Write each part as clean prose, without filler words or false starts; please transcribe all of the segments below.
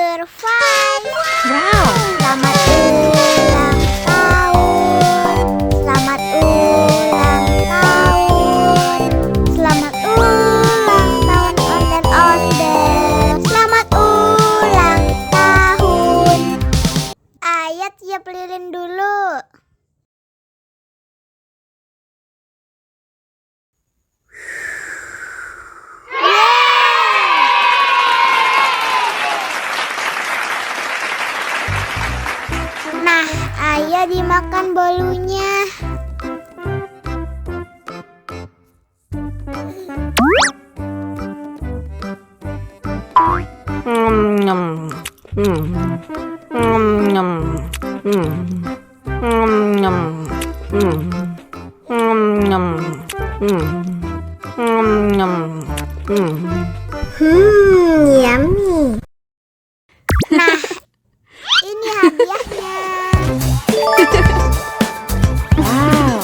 Survive. Wow. Selamat ulang tahun. Selamat ulang tahun. Selamat ulang tahun onde-onde. Selamat ulang tahun. Ayat tiup lilin dulu. Nah, ayo dimakan bolunya. Nyam. Nyam. Nyam. Nyam. Nyam. Yummy. Nah, ini hadiahnya. Wow.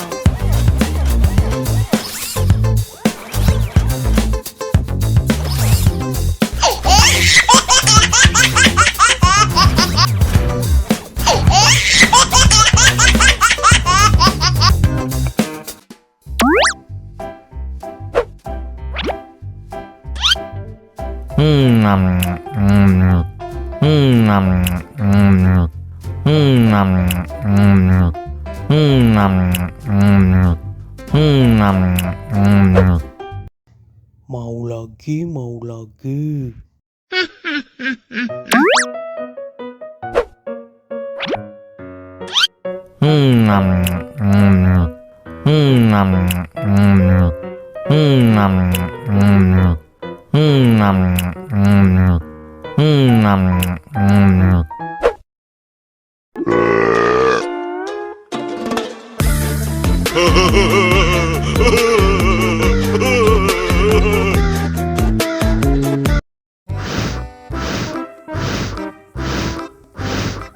Mau lagi, mau lagi.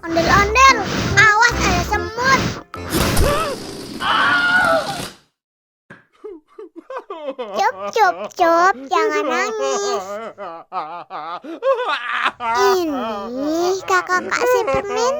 Ondel-ondel, awas ada semut. Cup, cup, cup, jangan nangis. Ini kakak Superman.